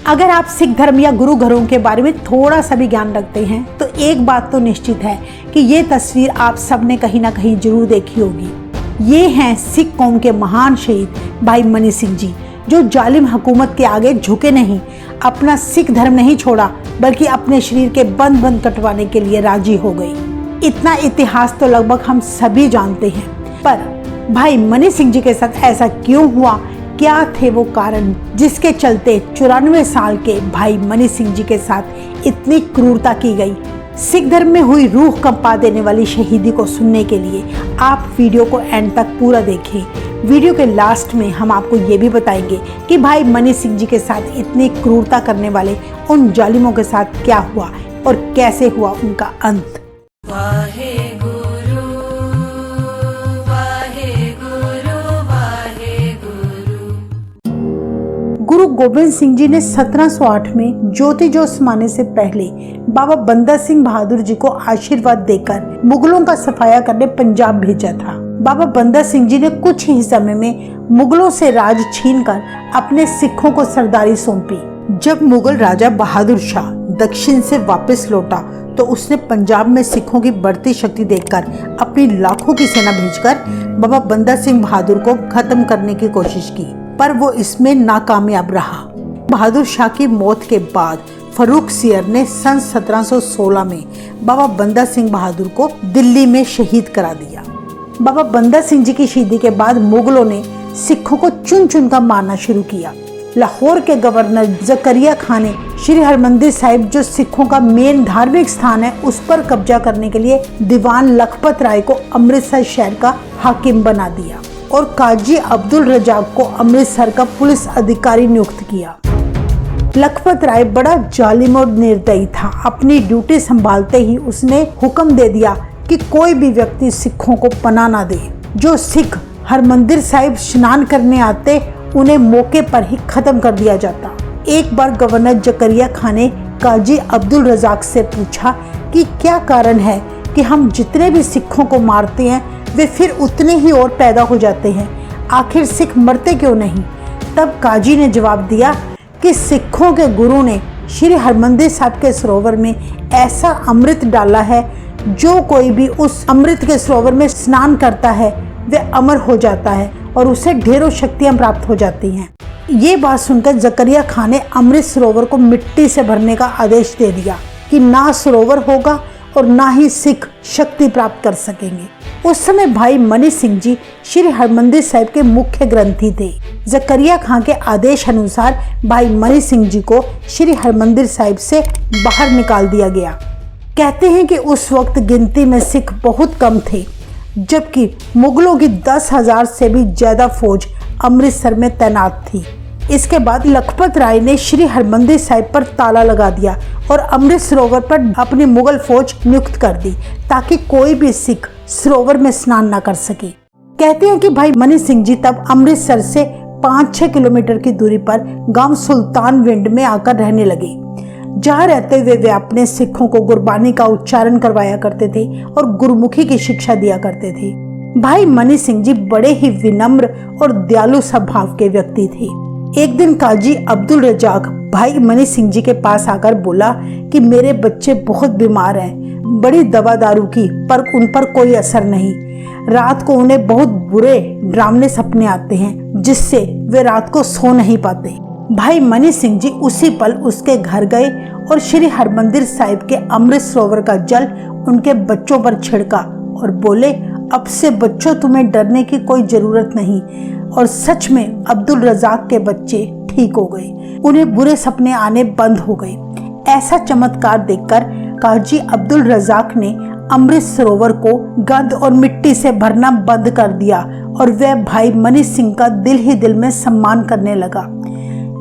अगर आप सिख धर्म या गुरु घरों के बारे में थोड़ा सा भी ज्ञान रखते हैं तो एक बात तो निश्चित है कि ये तस्वीर आप सबने कहीं ना कहीं जरूर देखी होगी। ये हैं सिख कौम के महान शहीद भाई मनी सिंह जी, जो जालिम हुकूमत के आगे झुके नहीं, अपना सिख धर्म नहीं छोड़ा बल्कि अपने शरीर के बंद बंद कटवाने के लिए राजी हो गई। इतना इतिहास तो लगभग हम सभी जानते हैं, पर भाई मनी सिंह जी के साथ ऐसा क्यों हुआ, क्या थे वो कारण जिसके चलते 94 साल के भाई मनी सिंह जी के साथ इतनी क्रूरता की गई। सिख धर्म में हुई रूह कंपा देने वाली शहीदी को सुनने के लिए आप वीडियो को एंड तक पूरा देखें। वीडियो के लास्ट में हम आपको ये भी बताएंगे कि भाई मनी सिंह जी के साथ इतनी क्रूरता करने वाले उन जालिमों के साथ क्या हुआ और कैसे हुआ उनका अंत। गुरु गोबिंद सिंह जी ने 1708 में ज्योति जोतमाने से पहले बाबा बंदा सिंह बहादुर जी को आशीर्वाद देकर मुगलों का सफाया करने पंजाब भेजा था। बाबा बंदा सिंह जी ने कुछ ही समय में मुगलों से राज छीनकर अपने सिखों को सरदारी सौंपी। जब मुगल राजा बहादुर शाह दक्षिण से वापस लौटा तो उसने पंजाब में सिखों की बढ़ती शक्ति देखकर अपनी लाखों की सेना भेजकर बाबा बंदा सिंह बहादुर को खत्म करने की कोशिश की, पर वो इसमें नाकामयाब रहा। बहादुर शाह की मौत के बाद फर्रुख सियर ने सन 1716 में बाबा बंदा सिंह बहादुर को दिल्ली में शहीद करा दिया। बाबा बंदा सिंह जी की शहीदी के बाद मुगलों ने सिखों को चुन चुन कर मारना शुरू किया। लाहौर के गवर्नर जकरिया खान ने श्री हरमंदिर साहिब, जो सिखों का मेन धार्मिक स्थान है, उस पर कब्जा करने के लिए दीवान लखपत राय को अमृतसर शहर का हाकिम बना दिया और काजी अब्दुल रजाक को अमृतसर का पुलिस अधिकारी नियुक्त किया। लखपत राय बड़ा जालिम और निर्दयी था। अपनी ड्यूटी संभालते ही उसने हुक्म दे दिया कि कोई भी व्यक्ति सिखों को पनाह ना दे। जो सिख हरमंदिर साहिब स्नान करने आते उन्हें मौके पर ही खत्म कर दिया जाता। एक बार गवर्नर जकरिया खान ने काजी अब्दुल रजाक से पूछा कि क्या कारण है कि हम जितने भी सिखों को मारते हैं वे फिर उतने ही और पैदा हो जाते हैं, आखिर सिख मरते क्यों नहीं। तब काजी ने जवाब दिया कि सिखों के गुरु ने श्री हरमंदिर साहिब के सरोवर में ऐसा अमृत डाला है, जो कोई भी उस अमृत के सरोवर में स्नान करता है वह अमर हो जाता है और उसे ढेरों शक्तियां प्राप्त हो जाती हैं। ये बात सुनकर जकरिया खान ने अमृत सरोवर को मिट्टी से भरने का आदेश दे दिया कि ना सरोवर होगा और ना ही सिख शक्ति प्राप्त कर सकेंगे। उस समय भाई मनी सिंह जी श्री हरमंदिर साहिब के मुख्य ग्रंथी थे। जकरिया खान के आदेश अनुसार भाई मनी सिंह जी को श्री हरमंदिर साहिब से बाहर निकाल दिया गया। कहते हैं कि उस वक्त गिनती में सिख बहुत कम थे, जबकि मुगलों की 10,000 से भी ज्यादा फौज अमृतसर में तैनात थी। इसके बाद लखपत राय ने श्री हरमंदिर साहिब पर ताला लगा दिया और अमृत सरोवर पर अपनी मुगल फौज नियुक्त कर दी, ताकि कोई भी सिख सरोवर में स्नान न कर सके। कहते हैं कि भाई मनी सिंह जी तब अमृतसर से 5-6 किलोमीटर की दूरी पर गांव सुल्तान विंड में आकर रहने लगे। जहाँ रहते हुए वे अपने सिखों को गुरबानी का उच्चारण करवाया करते थे और गुरुमुखी की शिक्षा दिया करते थे। भाई मनी सिंह जी बड़े ही विनम्र और दयालु स्वभाव के व्यक्ति थे। एक दिन काजी अब्दुल रजाक भाई मनी सिंह जी के पास आकर बोला कि मेरे बच्चे बहुत बीमार हैं, बड़ी दवा दारू की पर उन पर कोई असर नहीं। रात को उन्हें बहुत बुरे डरावने सपने आते हैं, जिससे वे रात को सो नहीं पाते। भाई मनी सिंह जी उसी पल उसके घर गए और श्री हरमंदिर साहिब के अमृत सरोवर का जल उनके बच्चों पर छिड़का और बोले, अब से बच्चों तुम्हें डरने की कोई जरूरत नहीं। और सच में अब्दुल रजाक के बच्चे ठीक हो गए, उन्हें बुरे सपने आने बंद हो गए। ऐसा चमत्कार देखकर काजी अब्दुल रजाक ने अमृत सरोवर को गंद और मिट्टी से भरना बंद कर दिया और वह भाई मनी सिंह का दिल ही दिल में सम्मान करने लगा।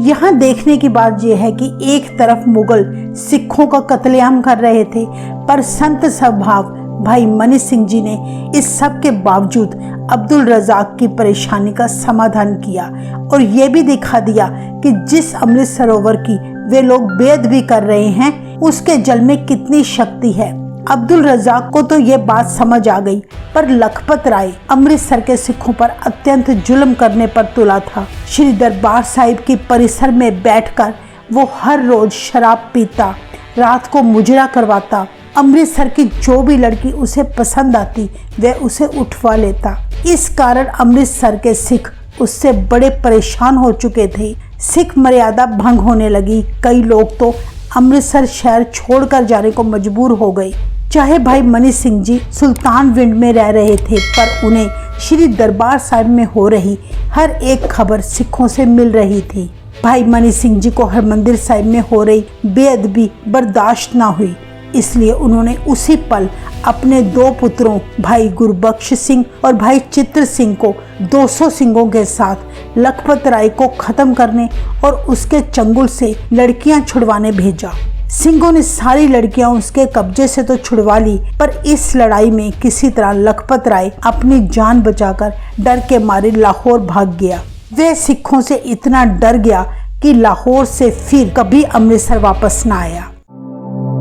यहाँ देखने की बात यह है कि एक तरफ मुगल सिखों का कत्लेआम कर रहे थे, पर संत स्वभाव भाई मनी सिंह जी ने इस सब के बावजूद अब्दुल रजाक की परेशानी का समाधान किया और ये भी दिखा दिया कि जिस अमृत सरोवर की वे लोग बेद भी कर रहे हैं, उसके जल में कितनी शक्ति है। अब्दुल रजाक को तो ये बात समझ आ गई, पर लखपत राय अमृतसर के सिखों पर अत्यंत जुल्म करने पर तुला था। श्री दरबार साहिब की परिसर में बैठकर वो हर रोज शराब पीता, रात को मुजरा करवाता। अमृतसर की जो भी लड़की उसे पसंद आती वह उसे उठवा लेता। इस कारण अमृतसर के सिख उससे बड़े परेशान हो चुके थे। सिख मर्यादा भंग होने लगी। कई लोग तो अमृतसर शहर छोड़कर जाने को मजबूर हो गए। चाहे भाई मनी सिंह जी सुल्तानविंड में रह रहे थे, पर उन्हें श्री दरबार साहिब में हो रही हर एक खबर सिखों से मिल रही थी। भाई मनी सिंह जी को हरमंदिर साहिब में हो रही बेअदबी बर्दाश्त ना हुई, इसलिए उन्होंने उसी पल अपने 2 पुत्रों भाई गुरबख्श सिंह और भाई चित्र सिंह को 200 सिंहों के साथ लखपत राय को खत्म करने और उसके चंगुल से लड़कियां छुड़वाने भेजा। सिंहों ने सारी लड़कियां उसके कब्जे से तो छुड़वा ली, पर इस लड़ाई में किसी तरह लखपत राय अपनी जान बचाकर डर के मारे लाहौर भाग गया। वह सिखों से इतना डर गया कि लाहौर से फिर कभी अमृतसर वापस न आया।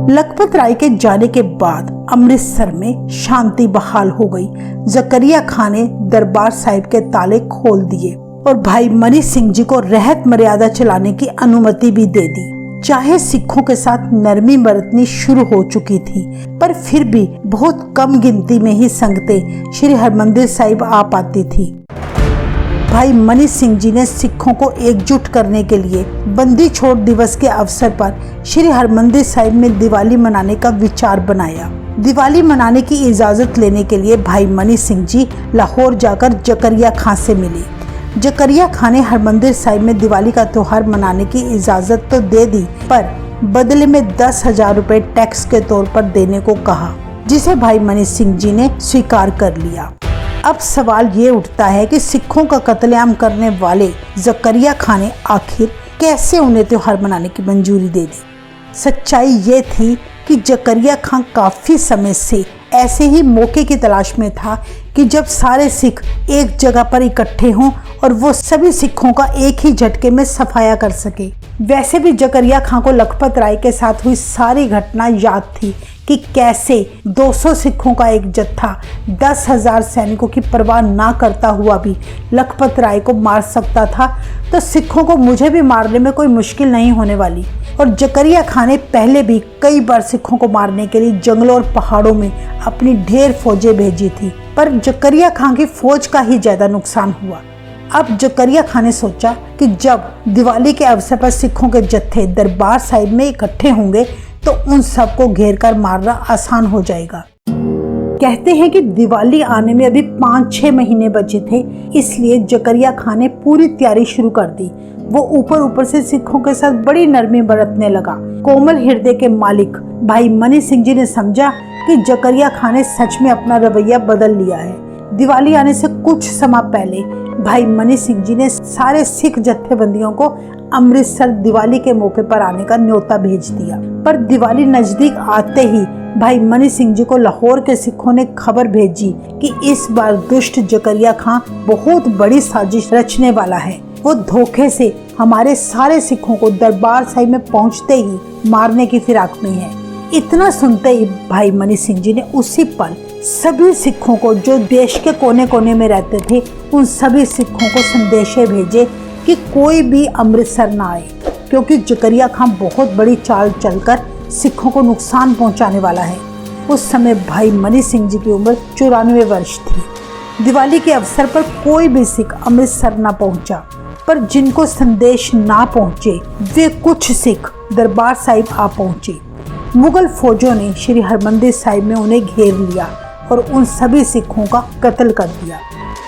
लखपत राय के जाने के बाद अमृतसर में शांति बहाल हो गई। जकरिया खान ने दरबार साहिब के ताले खोल दिए और भाई मनी सिंह जी को रहत मर्यादा चलाने की अनुमति भी दे दी। चाहे सिखों के साथ नरमी बरतनी शुरू हो चुकी थी, पर फिर भी बहुत कम गिनती में ही संगतें श्री हरमंदिर साहिब आ पाती थी। भाई मनी सिंह जी ने सिखों को एकजुट करने के लिए बंदी छोड़ दिवस के अवसर पर श्री हरमंदिर साहिब में दिवाली मनाने का विचार बनाया। दिवाली मनाने की इजाजत लेने के लिए भाई मनी सिंह जी लाहौर जाकर जकरिया खां से मिले। जकरिया खान ने हरमंदिर साहिब में दिवाली का त्योहार मनाने की इजाजत तो दे दी, पर बदले में 10,000 रुपए टैक्स के तौर पर देने को कहा, जिसे भाई मनी सिंह जी ने स्वीकार कर लिया। अब सवाल ये उठता है कि सिखों का कत्लेआम करने वाले जकरिया खान ने आखिर कैसे उन्हें त्योहार मनाने की मंजूरी दे दी। सच्चाई ये थी कि जकरिया खान काफी समय से ऐसे ही मौके की तलाश में था कि जब सारे सिख एक जगह पर इकट्ठे हों और वो सभी सिखों का एक ही झटके में सफाया कर सके। वैसे भी जकरिया खान को लखपत राय के साथ हुई सारी घटना याद थी कि कैसे 200 सिखों का एक जत्था 10,000 सैनिकों की परवाह ना करता हुआ भी लखपत राय को मार सकता था, तो सिखों को मुझे भी मारने में कोई मुश्किल नहीं होने वाली। और जकरिया खान ने पहले भी कई बार सिखों को मारने के लिए जंगलों और पहाड़ों में अपनी ढेर फौजें भेजी थी, पर जकरिया खान की फौज का ही ज्यादा नुकसान हुआ। अब जकरिया खान ने सोचा कि जब दिवाली के अवसर पर सिखों के जत्थे दरबार साहिब में इकट्ठे होंगे तो उन सबको घेर कर मारना आसान हो जाएगा। कहते हैं कि दिवाली आने में अभी 5-6 महीने बचे थे, इसलिए जकरिया खान ने पूरी तैयारी शुरू कर दी। वो ऊपर से सिखों के साथ बड़ी नरमी बरतने लगा। कोमल हृदय के मालिक भाई मनी सिंह जी ने समझा कि जकरिया खान ने सच में अपना रवैया बदल लिया है। दिवाली आने से कुछ समय पहले भाई मनी सिंह जी ने सारे सिख जत्थेबंदियों को अमृतसर दिवाली के मौके पर आने का न्योता भेज दिया, पर दिवाली नजदीक आते ही भाई मनी सिंह जी को लाहौर के सिखों ने खबर भेजी कि इस बार दुष्ट जकरिया खान बहुत बड़ी साजिश रचने वाला है। वो धोखे से हमारे सारे सिखों को दरबार साहिब में पहुंचते ही मारने की फिराक में है। इतना सुनते ही भाई मनी सिंह जी ने उसी पल सभी सिखों को जो देश के कोने कोने में रहते थे, उन सभी सिखों को संदेशे भेजे कि कोई भी अमृतसर ना आए, क्योंकि जकरिया खान बहुत बड़ी चाल चलकर सिखों को नुकसान पहुंचाने वाला है। उस समय भाई मनी सिंह जी की उम्र 94 वर्ष थी। दिवाली के अवसर पर कोई भी सिख अमृतसर ना पहुंचा, पर जिनको संदेश ना पहुंचे वे कुछ सिख दरबार साहिब आ पहुंचे। मुगल फौजों ने श्री हरमंदिर साहिब में उन्हें घेर लिया और उन सभी सिखों का कत्ल कर दिया।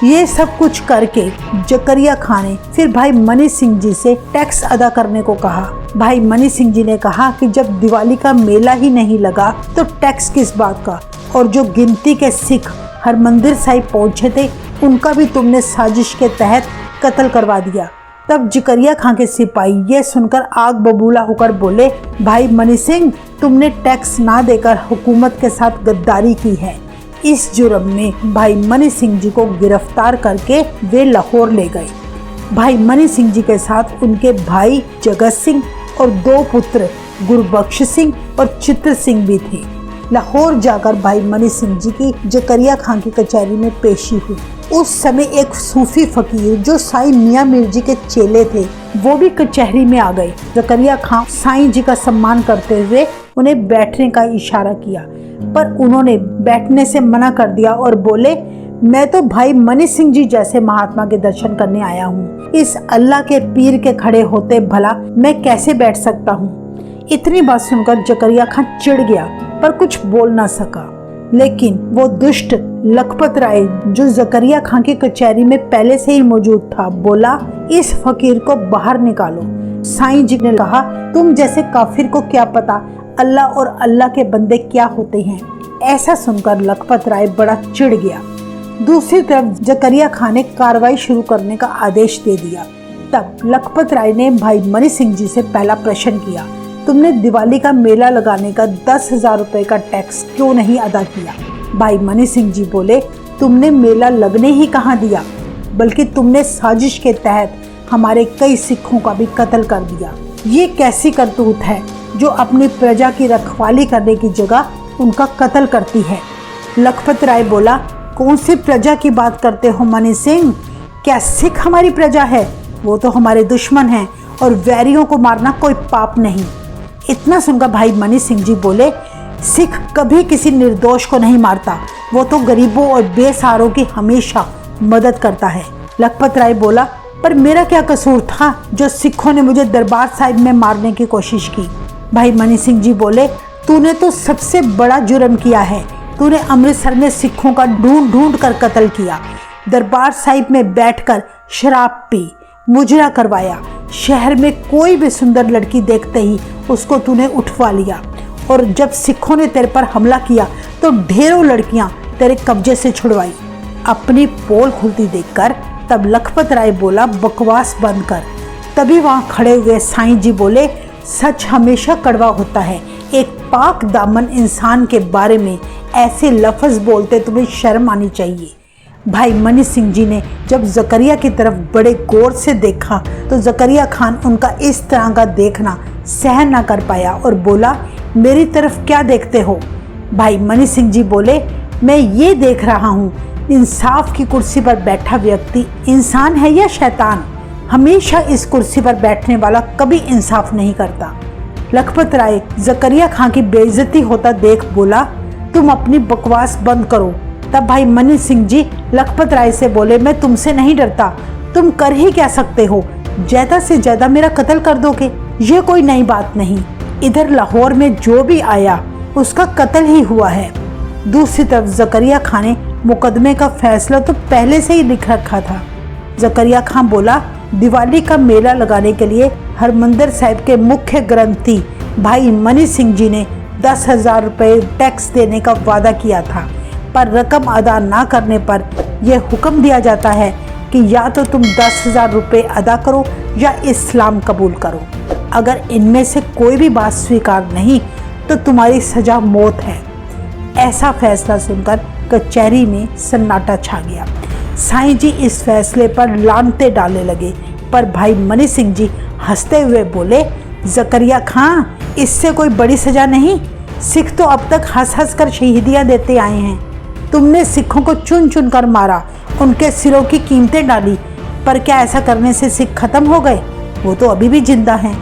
ये सब कुछ करके जकरिया खान ने फिर भाई मनी सिंह जी से टैक्स अदा करने को कहा। भाई मनी सिंह जी ने कहा कि जब दिवाली का मेला ही नहीं लगा तो टैक्स किस बात का, और जो गिनती के सिख हरमंदिर साहिब पहुंचे थे उनका भी तुमने साजिश के तहत कत्ल करवा दिया। तब जकरिया खान के सिपाही ये सुनकर आग बबूला होकर बोले, भाई मनी सिंह, तुमने टैक्स ना देकर हुकूमत के साथ गद्दारी की है। इस जुर्म में भाई मनी सिंह जी को गिरफ्तार करके वे लाहौर ले गए। भाई मनी सिंह जी के साथ उनके भाई जगत सिंह और 2 पुत्र गुरबख्श सिंह और चित्र सिंह भी थे। लाहौर जाकर भाई मनी सिंह जी की जकरिया खान की कचहरी में पेशी हुई। उस समय एक सूफी फकीर जो साईं मियां मीर जी के चेले थे वो भी कचहरी में आ गए। जकरिया खां साईं जी का सम्मान करते हुए उन्हें बैठने का इशारा किया, पर उन्होंने बैठने से मना कर दिया और बोले, मैं तो भाई मनी सिंह जी जैसे महात्मा के दर्शन करने आया हूँ। इस अल्लाह के पीर के खड़े होते भला मैं कैसे बैठ सकता हूँ। इतनी बात सुनकर जकरिया खां चिढ़ गया, पर कुछ बोल ना सका। लेकिन वो दुष्ट लखपत राय जो जकरिया खां की कचहरी में पहले से ही मौजूद था, बोला, इस फकीर को बाहर निकालो। साईं जी ने कहा, तुम जैसे काफिर को क्या पता अल्लाह और अल्लाह के बंदे क्या होते हैं। ऐसा सुनकर लखपत राय बड़ा चिढ़ गया। दूसरी तरफ जकरिया खां ने कार्रवाई शुरू करने का आदेश दे दिया। तब लखपत राय ने भाई मनी सिंह जी से पहला प्रश्न किया, तुमने दिवाली का मेला लगाने का 10,000 रुपए का टैक्स क्यों नहीं अदा किया। भाई मनी सिंह जी बोले, तुमने मेला लगने ही कहाँ दिया, बल्कि तुमने साजिश के तहत हमारे कई सिखों का भी कत्ल कर दिया। ये कैसी करतूत है जो अपनी प्रजा की रखवाली करने की जगह उनका कत्ल करती है। लखपत राय बोला, कौन सी प्रजा की बात करते हो मनी सिंह? क्या सिख हमारी प्रजा है? वो तो हमारे दुश्मन हैं और वैरियों को मारना कोई पाप नहीं। इतना सुनकर भाई मनी सिंह जी बोले, सिख कभी किसी निर्दोष को नहीं मारता, वो तो गरीबों और बेसहारों की हमेशा मदद करता है। लखपत राय बोला, पर मेरा क्या कसूर था जो सिखों ने मुझे दरबार साहिब में मारने की कोशिश की। भाई मनी सिंह जी बोले, तूने तो सबसे बड़ा जुर्म किया है। तूने अमृतसर में सिखों का ढूंढ ढूंढ कर कत्ल किया, दरबार साहिब में बैठकर शराब पी, मुजरा करवाया, शहर में कोई भी सुंदर लड़की देखते ही उसको तूने उठवा लिया, और जब सिखों ने तेरे पर हमला किया तो ढेरों लड़कियां तेरे कब्जे से छुड़वाई। अपनी पोल खुलती देखकर तब लखपत राय बोला, बकवास बंद कर। तभी वहां खड़े हुए साईं जी बोले, सच हमेशा कड़वा होता है। एक पाक दामन इंसान के बारे में ऐसे लफ्ज बोलते तुम्हें शर्म आनी चाहिए। भाई मनी सिंह जी ने जब जकरिया की तरफ बड़े गौर से देखा तो जकरिया खान उनका इस तरह का देखना सहन न कर पाया और बोला, मेरी तरफ क्या देखते हो? भाई मनी सिंह जी बोले, मैं ये देख रहा हूँ, इंसाफ की कुर्सी पर बैठा व्यक्ति इंसान है या शैतान? हमेशा इस कुर्सी पर बैठने वाला कभी इंसाफ नहीं करता। लखपत राय जकरिया खान की बेइज्जती होता देख बोला, तुम अपनी बकवास बंद करो। तब भाई मनी सिंह जी लखपत राय से बोले, मैं तुमसे नहीं डरता, तुम कर ही क्या सकते हो? ज्यादा से ज्यादा मेरा कत्ल कर दोगे, ये कोई नई बात नहीं। इधर लाहौर में जो भी आया उसका कत्ल ही हुआ है। दूसरी तरफ जकरिया खान ने मुकदमे का फैसला तो पहले से ही लिख रखा था। जकरिया खान बोला, दिवाली का मेला लगाने के लिए हरमंदिर साहिब के मुख्य ग्रंथी भाई मनी सिंह जी ने 10,000 रुपये टैक्स देने का वादा किया था, पर रकम अदा ना करने पर यह हुक्म दिया जाता है कि या तो तुम 10,000 रुपये अदा करो या इस्लाम कबूल करो। अगर इनमें से कोई भी बात स्वीकार नहीं तो तुम्हारी सजा मौत है। ऐसा फैसला सुनकर कचहरी में सन्नाटा छा गया। साईं जी इस फैसले पर लानते डालने लगे, पर भाई मनी सिंह जी हंसते हुए बोले, जकरिया खां, इससे कोई बड़ी सजा नहीं। सिख तो अब तक हंस हंस कर शहीदियाँ देते आए हैं। तुमने सिखों को चुन चुन कर मारा, उनके सिरों की कीमतें डाली, पर क्या ऐसा करने से सिख खत्म हो गए? वो तो अभी भी जिंदा हैं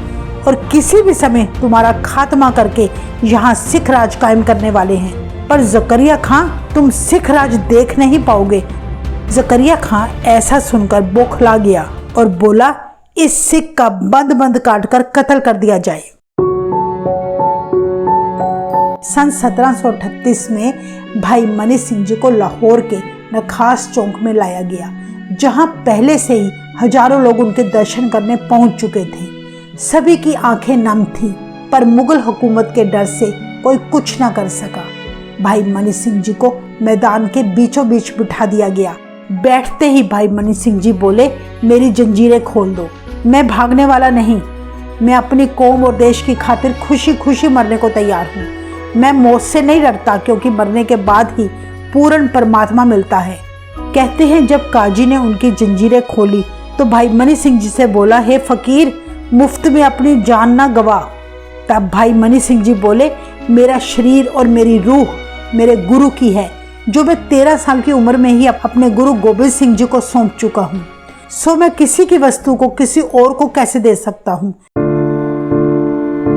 और किसी भी समय तुम्हारा खात्मा करके यहाँ सिख राज कायम करने वाले हैं। पर जकरिया खां, तुम सिख राज देख नहीं पाओगे। जकरिया खां ऐसा सुनकर बौखला गया और बोला, इस सिख का बंद बंद काटकर कत्ल कर दिया जाए। सन 1738 में भाई मनी सिंह जी को लाहौर के नखास चौक में लाया गया, जहां पहले से ही हजारों लोग उनके दर्शन करने पहुंच चुके थे। सभी की आंखें नम थीं, पर मुगल हुकूमत के डर से कोई कुछ न कर सका। भाई मनी सिंह जी को मैदान के बीचों बीच बिठा दिया गया। बैठते ही भाई मनी सिंह जी बोले, मेरी जंजीरें खोल दो, मैं भागने वाला नहीं। मैं अपनी कौम और देश की खातिर खुशी खुशी मरने को तैयार हूँ। मैं मौत से नहीं डरता, क्योंकि मरने के बाद ही पूर्ण परमात्मा मिलता है। कहते हैं जब काजी ने उनकी जंजीरें खोली तो भाई मनी सिंह जी से बोला, हे फकीर, मुफ्त में अपनी जान ना गवा। तब भाई मनी सिंह जी बोले, मेरा शरीर और मेरी रूह मेरे गुरु की है, जो मैं 13 साल की उम्र में ही अपने गुरु गोबिंद सिंह जी को सौंप चुका हूँ। सो मैं किसी की वस्तु को किसी और को कैसे दे सकता हूँ।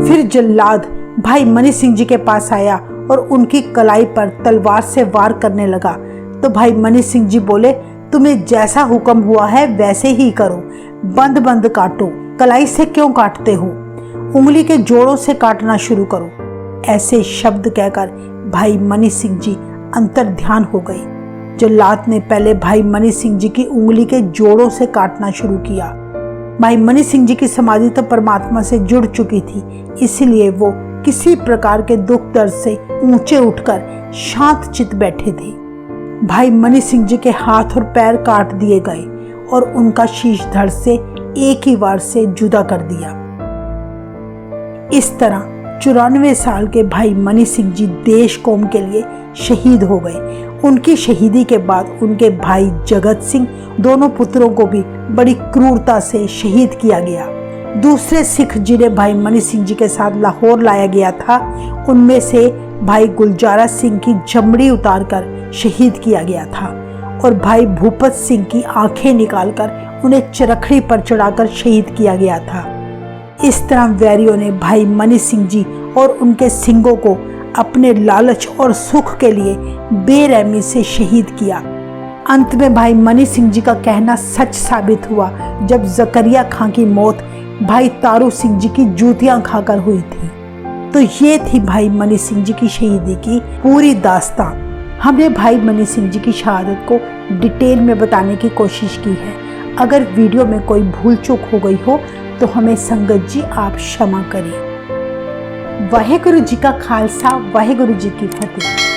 फिर जल्लाद भाई मनी सिंह जी के पास आया और उनकी कलाई पर तलवार से वार करने लगा। तो भाई मनी सिंह जी बोले, तुम्हें जैसा हुक्म हुआ है वैसे ही करो, बंद बंद काटो, कलाई से क्यों काटते हो, उंगली के जोड़ों से काटना शुरू करो। ऐसे शब्द कहकर भाई मनी सिंह जी अंतर ध्यान हो गए। जल्लाद ने पहले भाई मनी सिंह जी की उंगली के जोड़ों से काटना शुरू किया। भाई मनी सिंह जी की समाधि तो परमात्मा से जुड़ चुकी थी, इसलिए वो किसी प्रकार के दुख दर्द से ऊंचे उठकर शांत चित बैठे थे। भाई मनी सिंह जी के हाथ और पैर काट दिए गए और उनका शीश धड़ से एक ही वार से जुदा कर दिया। इस तरह 94 साल के भाई मनी सिंह जी देश कौम के लिए शहीद हो गए। उनकी शहीदी के बाद उनके भाई जगत सिंह दोनों पुत्रों को भी बड़ी क्रूरता से शहीद किया गया। दूसरे सिख जिन्हें भाई मनी सिंह जी के साथ लाहौर लाया गया था, उनमें से भाई गुलजारा सिंह की चमड़ी उतारकर शहीद किया गया था और भाई भूपत सिंह की आंखें निकालकर उन्हें चरखड़ी पर चढ़ाकर शहीद किया गया था। इस तरह वैरियों ने भाई मनी सिंह जी और उनके सिंगों को अपने लालच और सुख के लिए बेरहमी से शहीद किया। अंत में भाई मनी सिंह जी का कहना सच साबित हुआ जब जकरिया खां की मौत भाई तारू सिंह जी की जूतियां खाकर हुई थी। तो ये थी भाई मनी सिंह जी की शहीदी की पूरी दास्तां। हमने भाई मनी सिंह जी की शहादत को डिटेल में बताने की कोशिश की है। अगर वीडियो में कोई भूल चूक हो गई हो तो हमें संगत जी आप क्षमा करें। वाहेगुरु जी का खालसा, वाहेगुरु जी की फतेह।